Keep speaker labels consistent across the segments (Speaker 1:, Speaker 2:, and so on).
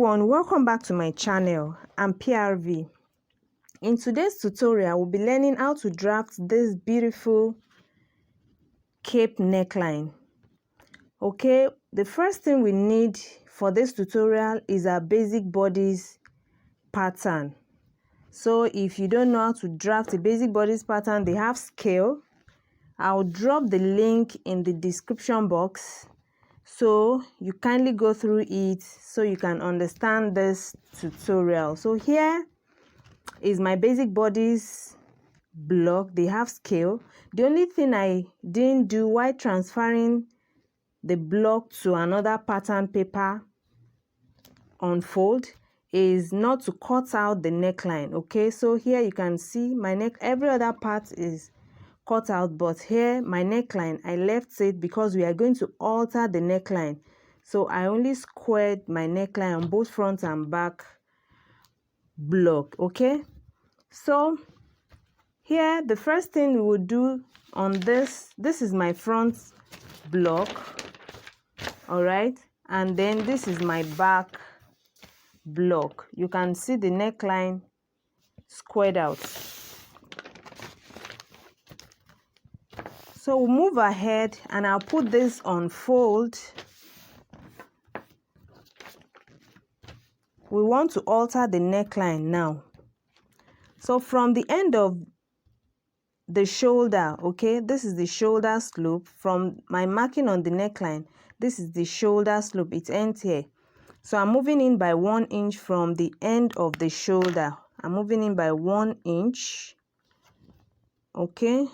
Speaker 1: everyone, welcome back to my channel. I'm PRV. In today's tutorial, we'll be learning how to draft this beautiful cape neckline. Okay, the first thing we need for this tutorial is our basic bodice pattern. So if you don't know how to draft a basic bodice pattern, they have scale. I'll drop the link in the description box, so you kindly go through it so you can understand this tutorial. So here is my basic bodice block. They have scale. The only thing I didn't do while transferring the block to another pattern paper unfold is not to cut out the neckline. Okay, so here you can see my neck, every other part is cut out, but here my neckline I left it because we are going to alter the neckline. So I only squared my neckline on both front and back block. Okay, so here the first thing we will do on this is my front block, all right, and then this is my back block. You can see the neckline squared out. So we'll move ahead and I'll put this on fold. We want to alter the neckline now. So from the end of the shoulder, okay, this is the shoulder slope. From my marking on the neckline, this is the shoulder slope. It ends here. So I'm moving in by 1 inch from the end of the shoulder. I'm moving in by 1 inch. Okay.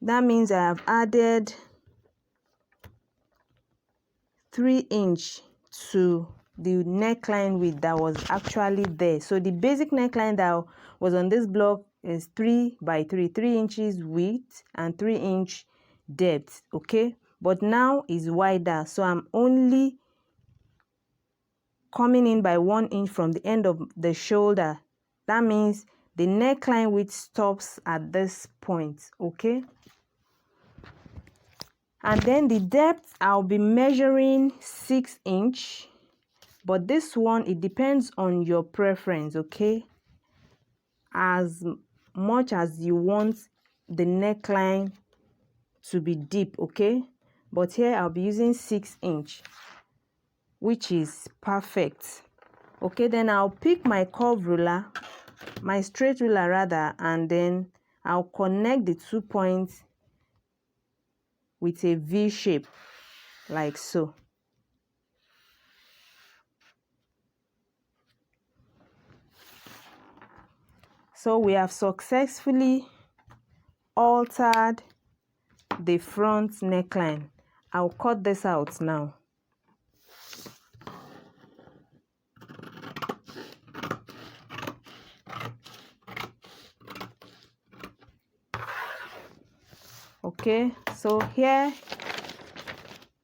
Speaker 1: That means I have added 3 inch to the neckline width that was actually there. So the basic neckline that was on this block is 3 by 3 inches width and 3 inch depth. Okay, but now is wider, so I'm only coming in by 1 inch from the end of the shoulder. That means the neckline width stops at this point. Okay, and then the depth I'll be measuring 6 inch, but this one it depends on your preference. Okay, as much as you want the neckline to be deep. Okay, but here I'll be using 6 inch, which is perfect. Okay, then I'll pick my curve ruler, my straight ruler rather, and then I'll connect the 2 points with a V shape like so. So we have successfully altered the front neckline. I'll cut this out now. Okay, so here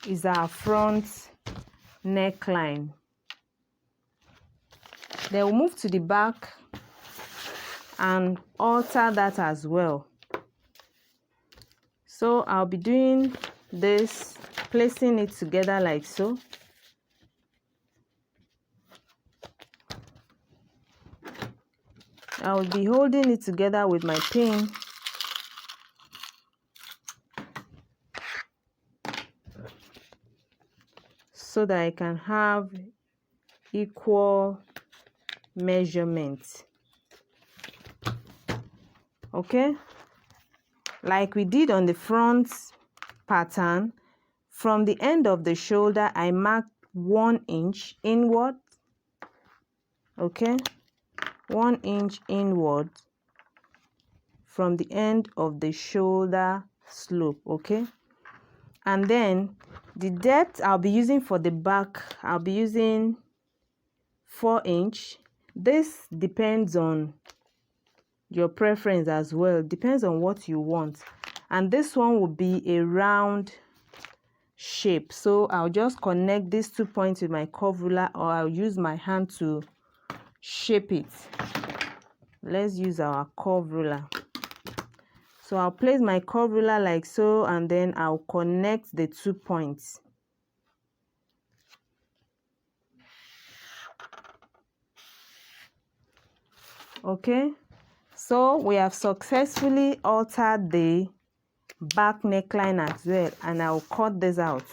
Speaker 1: is our front neckline. Then we'll move to the back and alter that as well. So I'll be doing this, placing it together like so. I'll be holding it together with my pin. So that I can have equal measurements. Okay, like we did on the front pattern, from the end of the shoulder I marked 1 inch inward. Okay, 1 inch inward from the end of the shoulder slope. Okay, and then the depth I'll be using for the back, I'll be using 4 inch. This depends on your preference as well, depends on what you want. And this one will be a round shape, so I'll just connect these 2 points with my curve ruler, or I'll use my hand to shape it. Let's use our curve ruler. So I'll place my curve ruler like so, and then I'll connect the 2 points. Okay, so we have successfully altered the back neckline as well, and I'll cut this out.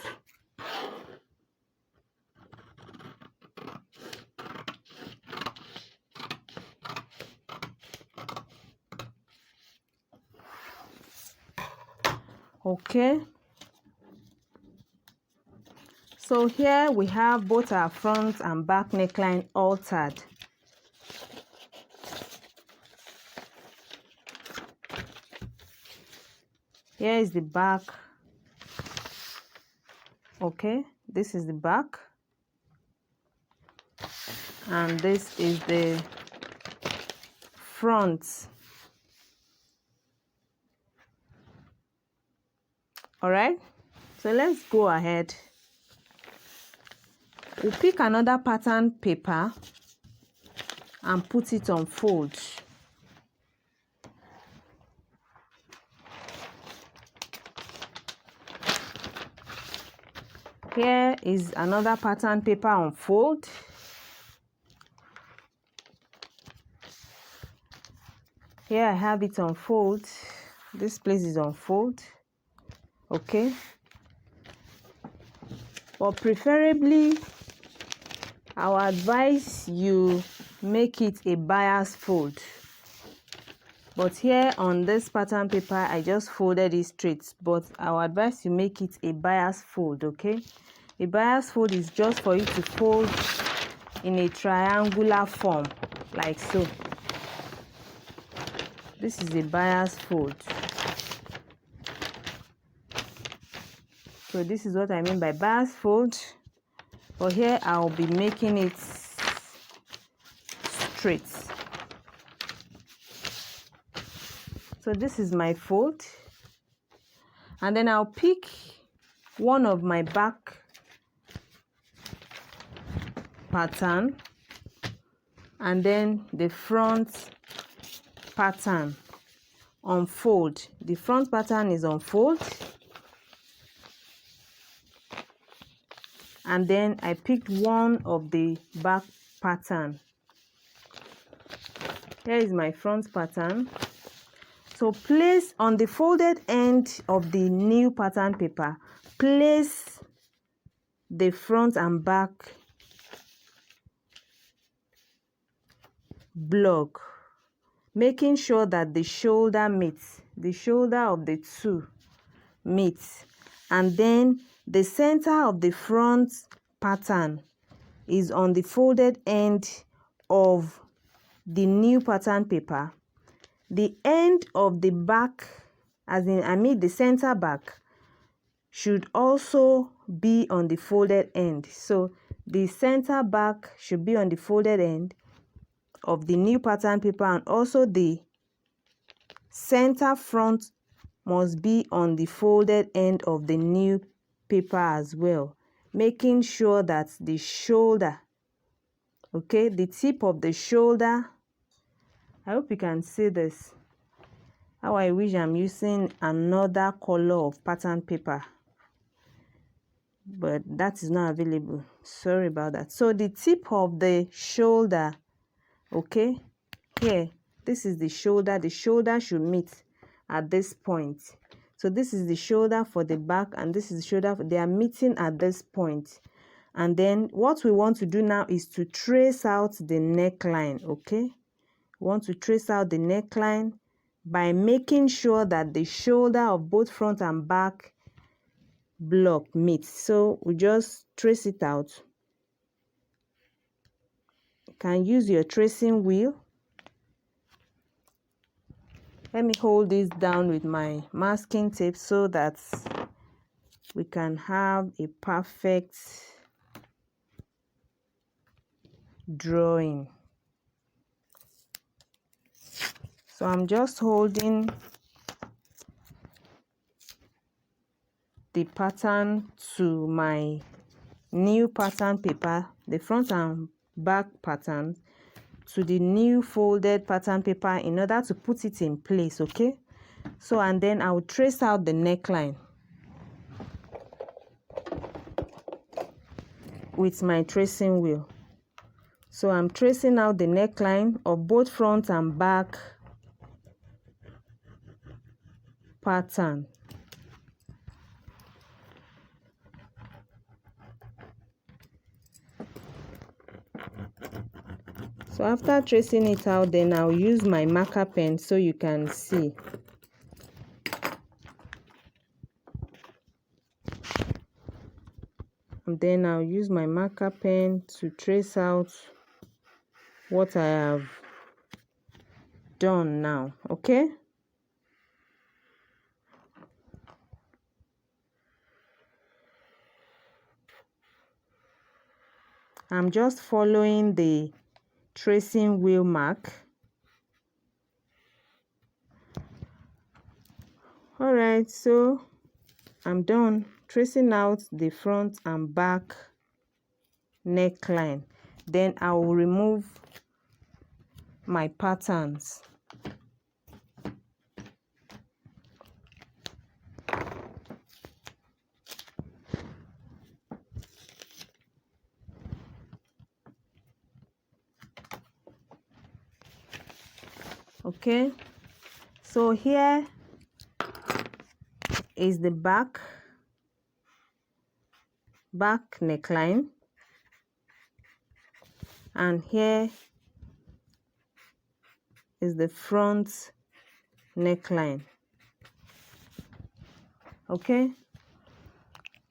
Speaker 1: Okay, so here we have both our front and back neckline altered. Here is the back. Okay, this is the back, and this is the front. All right, so let's go ahead. We'll pick another pattern paper and put it on fold. Here is another pattern paper on fold. Here I have it on fold. This place is on fold. Okay, but preferably I would advise you make it a bias fold. But here on this pattern paper, I just folded it straight, but I would advise you make it a bias fold. Okay, a bias fold is just for you to fold in a triangular form, like so. This is a bias fold. So this is what I mean by bias fold. But here I'll be making it straight. So this is my fold. And then I'll pick one of my back pattern and then the front pattern on fold. The front pattern is on fold. And then I picked one of the back pattern. Here is my front pattern. So place on the folded end of the new pattern paper, place the front and back block, making sure that the shoulder meets, the shoulder of the two meets, and then the center of the front pattern is on the folded end of the new pattern paper. The end of the back, the center back, should also be on the folded end. So the center back should be on the folded end of the new pattern paper, and also the center front must be on the folded end of the new paper as well, making sure that the shoulder, okay, the tip of the shoulder, I hope you can see this. How I wish I'm using another color of pattern paper, but that is not available. Sorry about that. So the tip of the shoulder, okay, here, this is the shoulder. The shoulder should meet at this point. So this is the shoulder for the back, and this is the shoulder. They are meeting at this point. And then what we want to do now is to trace out the neckline, okay? We want to trace out the neckline by making sure that the shoulder of both front and back block meets. So we just trace it out. You can use your tracing wheel. Let me hold this down with my masking tape so that we can have a perfect drawing. So I'm just holding the pattern to my new pattern paper, the front and back pattern, to the new folded pattern paper in order to put it in place, okay? So, and then I will trace out the neckline with my tracing wheel. So I'm tracing out the neckline of both front and back pattern. So after tracing it out, then I'll use my marker pen so you can see. And then I'll use my marker pen to trace out what I have done now, okay? I'm just following the tracing wheel mark. Alright, so I'm done tracing out the front and back neckline. Then I will remove my patterns. Okay, so here is the back neckline, and here is the front neckline. Okay,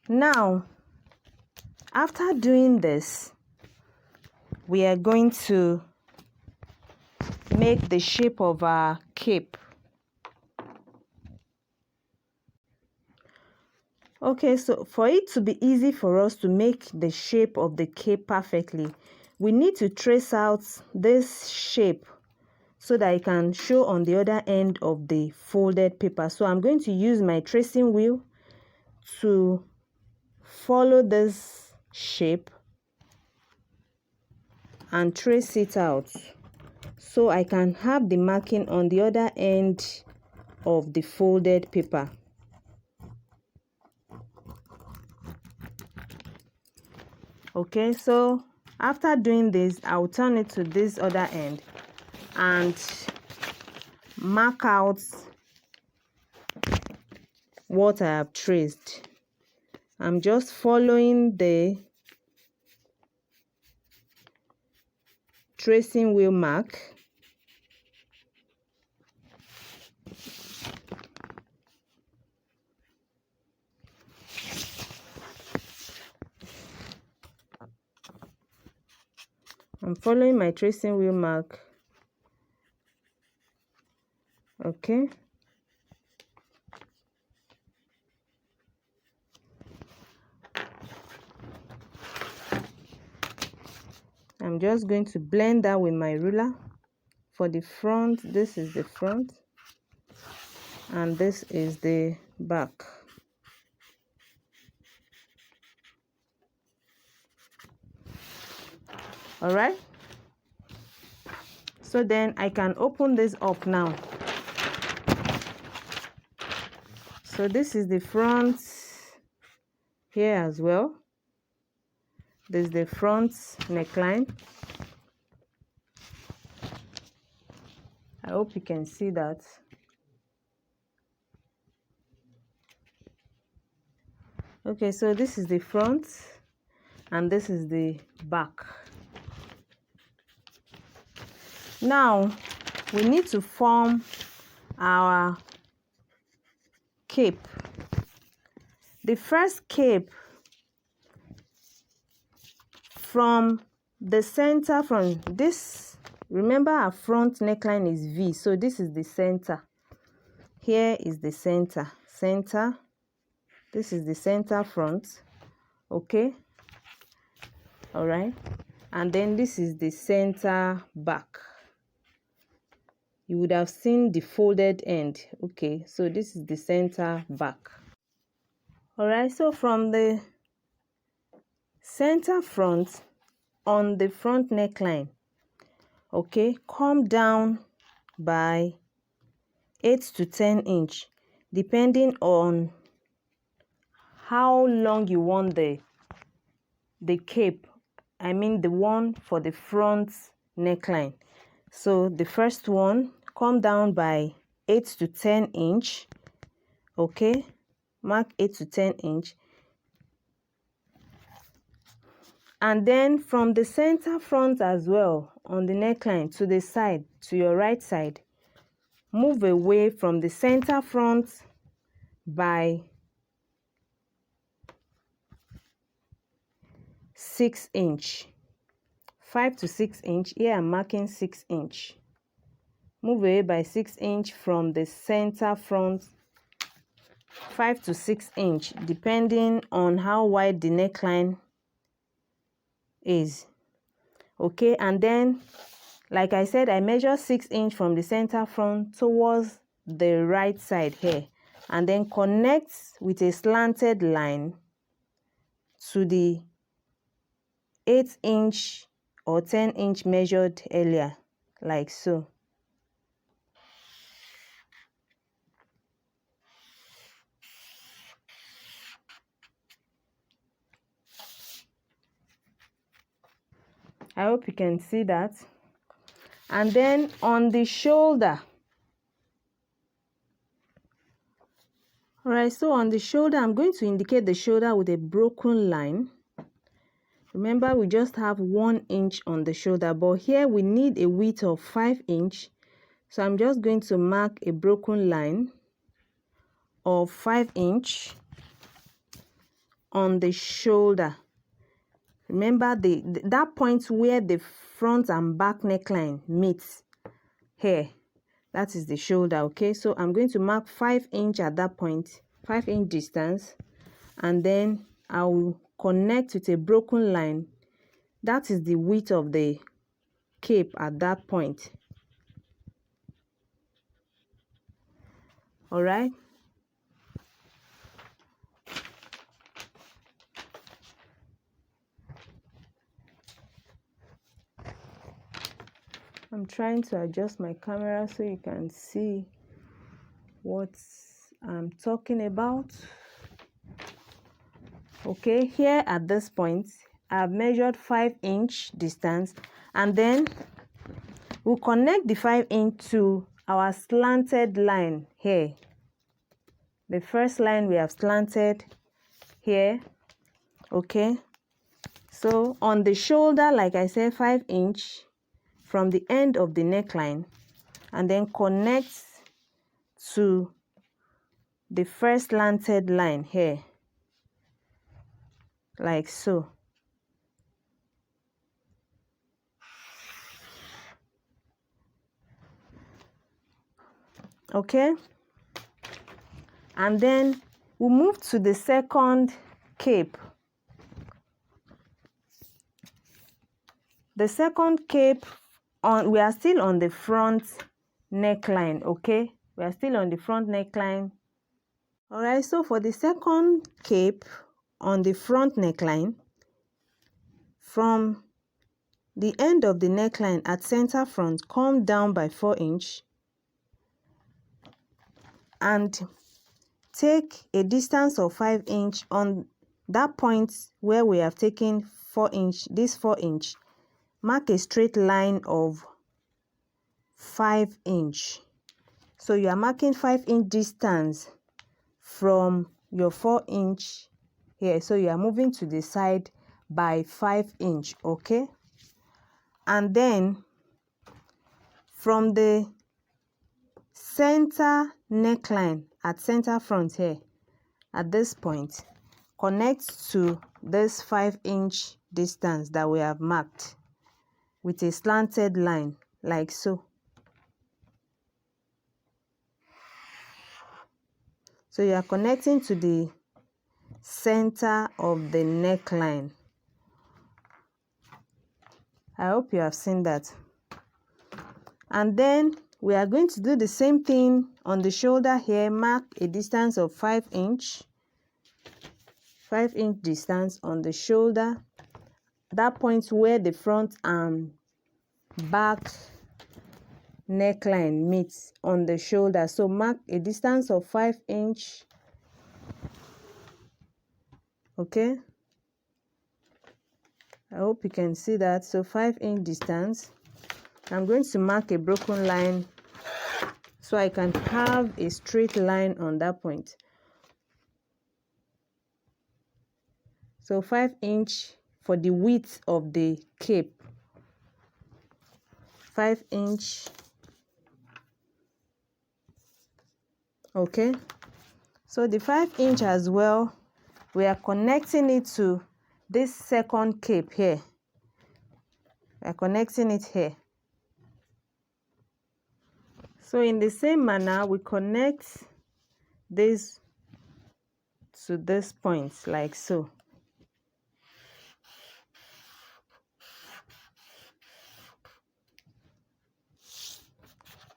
Speaker 1: now after doing this, we are going to make the shape of our cape. Okay, so for it to be easy for us to make the shape of the cape perfectly, we need to trace out this shape so that it can show on the other end of the folded paper. So I'm going to use my tracing wheel to follow this shape and trace it out so I can have the marking on the other end of the folded paper. Okay, so after doing this, I'll turn it to this other end and mark out what I have traced. I'm just following the tracing wheel mark. I'm following my tracing wheel mark. Okay. I'm just going to blend that with my ruler. For the front, this is the front and this is the back. All right, so then I can open this up now. So this is the front here as well. This is the front neckline. I hope you can see that. Okay, so this is the front and this is the back. Now we need to form our cape. The first cape from the center, from this, remember our front neckline is V, so this is the center. Here is the center. This is the center front. Okay, all right, and then this is the center back. You would have seen the folded end. Okay, so this is the center back. All right, so from the center front on the front neckline, okay, come down by 8 to 10 inch, depending on how long you want the cape I mean the one for the front neckline. So the first one, come down by 8 to 10 inch. Okay, mark 8 to 10 inch. And then from the center front as well, on the neckline to the side, to your right side, move away from the center front by 6 inch. 5 to 6 inch. Here I'm marking 6 inch. Move away by 6 inch from the center front, 5 to 6 inch, depending on how wide the neckline is. Okay, and then like I said, I measure 6 inch from the center front towards the right side here, and then connect with a slanted line to the 8 inch or 10 inch measured earlier, like so. I hope you can see that. And then on the shoulder, all right, so on the shoulder, I'm going to indicate the shoulder with a broken line. Remember, we just have 1 inch on the shoulder, but here we need a width of 5 inch. So I'm just going to mark a broken line of 5 inch on the shoulder. Remember that point where the front and back neckline meets here, that is the shoulder. Okay, so I'm going to mark 5 inch at that point, 5 inch distance, and then I will connect with a broken line. That is the width of the cape at that point. All right. I'm trying to adjust my camera so you can see what I'm talking about. Okay, here at this point, I've measured 5 inch distance, and then we'll connect the 5 inch to our slanted line here. The first line we have slanted here. Okay, so on the shoulder, like I said, 5 inch from the end of the neckline, and then connect to the first slanted line here, like so. Okay, and then we'll move to the second cape. The second cape, we are still on the front neckline. Okay, we are still on the front neckline. All right, so for the second cape on the front neckline, from the end of the neckline at center front, come down by 4 inch and take a distance of 5 inch on that point where we have taken 4 inch, this 4 inch. Mark a straight line of 5 inch. So you are marking 5 inch distance from your 4 inch here. So you are moving to the side by 5 inch. Okay, and then from the center neckline at center front here, at this point, connect to this 5 inch distance that we have marked with a slanted line, like so. So you are connecting to the center of the neckline. I hope you have seen that. And then we are going to do the same thing on the shoulder here. Mark a distance of 5 inch. 5 inch distance on the shoulder. That point where the front and back neckline meets on the shoulder. So mark a distance of 5 inch. Okay. I hope you can see that. So 5-inch distance. I'm going to mark a broken line so I can have a straight line on that point. So 5-inch for the width of the cape. 5-inch. Okay. So the 5-inch as well, we are connecting it to this second cape here. We are connecting it here. So in the same manner, we connect this to this point like so.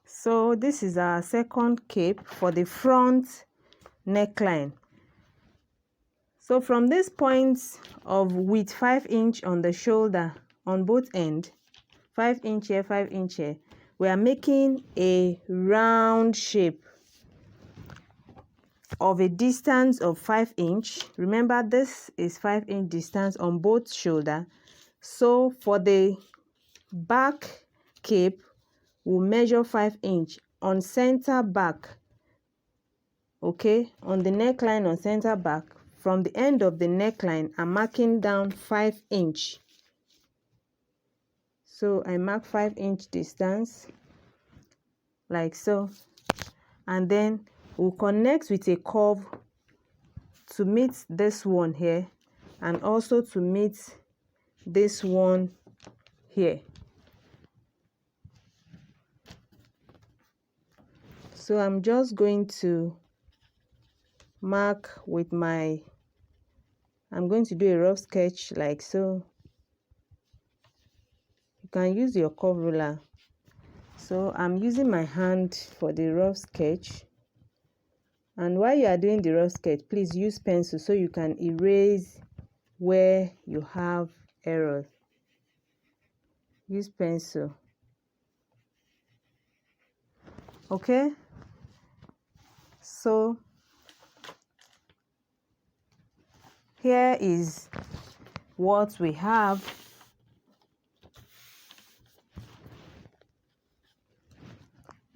Speaker 1: So this is our second cape for the front neckline. So from this point of with 5-inch on the shoulder on both ends, 5-inch here, 5-inch here, we are making a round shape of a distance of 5-inch. Remember, this is 5-inch distance on both shoulder. So for the back cape, we'll measure 5-inch on center back. Okay, on the neckline on center back, from the end of the neckline, I'm marking down 5-inch. So I mark 5-inch distance like so, and then we'll connect with a curve to meet this one here and also to meet this one here. So I'm just going to mark with my, I'm going to do a rough sketch like so. You can use your curve ruler. So I'm using my hand for the rough sketch. And while you are doing the rough sketch, please use pencil so you can erase where you have errors. Use pencil. Okay? So here is what we have.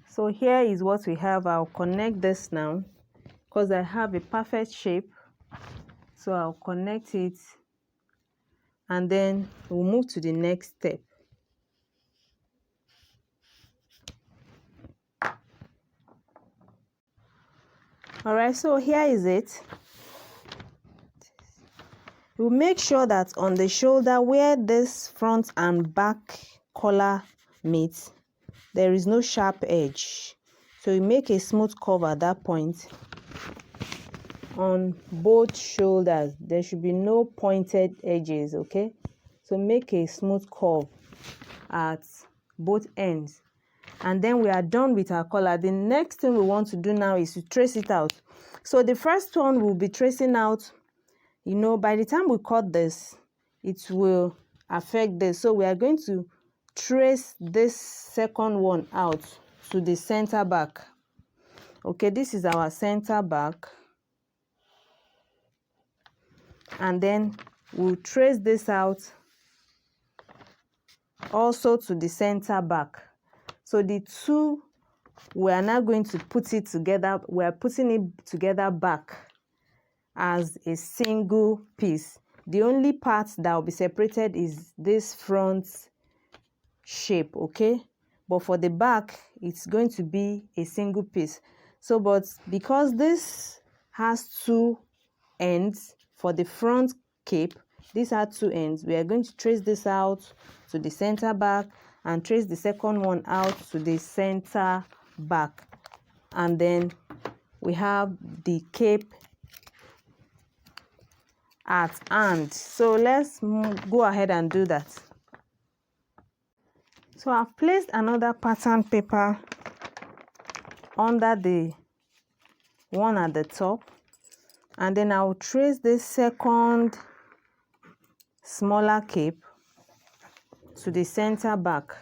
Speaker 1: So here is what we have. I'll connect this now because I have a perfect shape. So I'll connect it and then we'll move to the next step. All right, so here is it. We'll make sure that on the shoulder where this front and back collar meet, there is no sharp edge. So you make a smooth curve at that point. On both shoulders, there should be no pointed edges, okay? So make a smooth curve at both ends. And then we are done with our collar. The next thing we want to do now is to trace it out. So the first one we'll be tracing out, you know, by the time we cut this, it will affect this. So we are going to trace this second one out to the center back. Okay, this is our center back. And then we'll trace this out also to the center back. So the two, we are now going to put it together. We are putting it together back as a single piece. The only part that will be separated is this front shape, okay? But for the back, it's going to be a single piece. So, but because this has two ends for the front cape, these are two ends. We are going to trace this out to the center back and trace the second one out to the center back. And then we have the cape at hand. So let's go ahead and do that. So I've placed another pattern paper under the one at the top, and then I'll trace this second smaller cape to the center back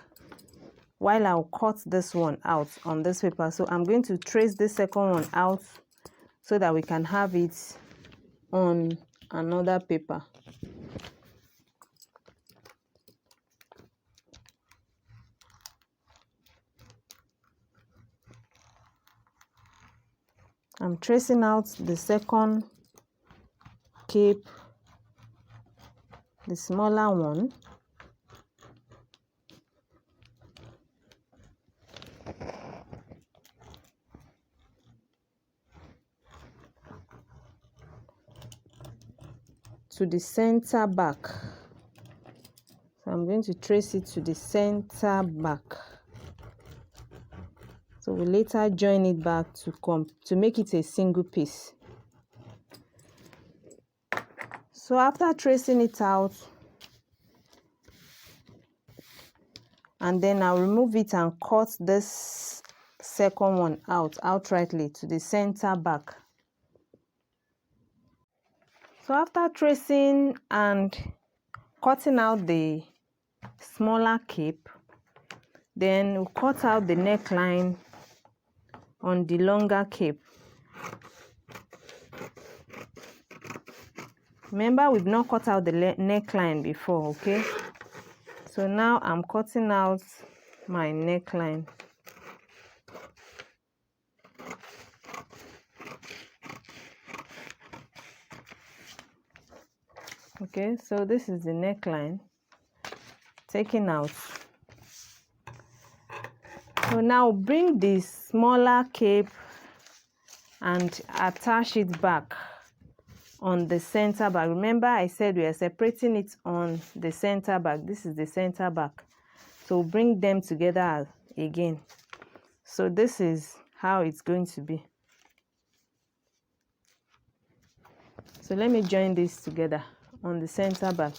Speaker 1: while I'll cut this one out on this paper. So I'm going to trace this second one out so that we can have it on another paper. I'm tracing out the second cape, the smaller one. To the center back. So I'm going to trace it to the center back. So we later join it back to make it a single piece. So after tracing it out, and then I'll remove it and cut this second one out outrightly to the center back. So after tracing and cutting out the smaller cape, then we'll cut out the neckline on the longer cape. Remember, we've not cut out the neckline before, okay? So now I'm cutting out my neckline. Okay, so this is the neckline taken out. So now bring the smaller cape and attach it back on the center back. Remember, I said we are separating it on the center back. This is the center back. So bring them together again. So this is how it's going to be. So let me join this together on the center back.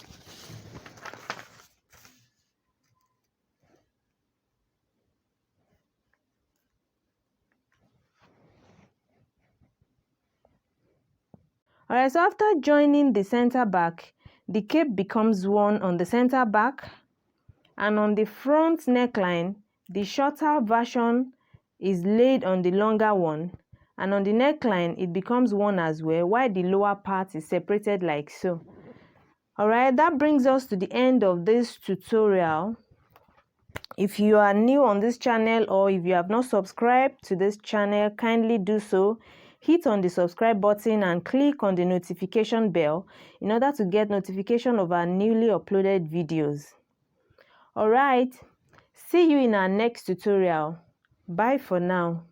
Speaker 1: Alright, so after joining the center back, the cape becomes one on the center back, and on the front neckline, the shorter version is laid on the longer one, and on the neckline, it becomes one as well, while the lower part is separated like so. Alright, that brings us to the end of this tutorial. If you are new on this channel, or if you have not subscribed to this channel, kindly do so. Hit on the subscribe button and click on the notification bell in order to get notification of our newly uploaded videos. Alright, see you in our next tutorial. Bye for now.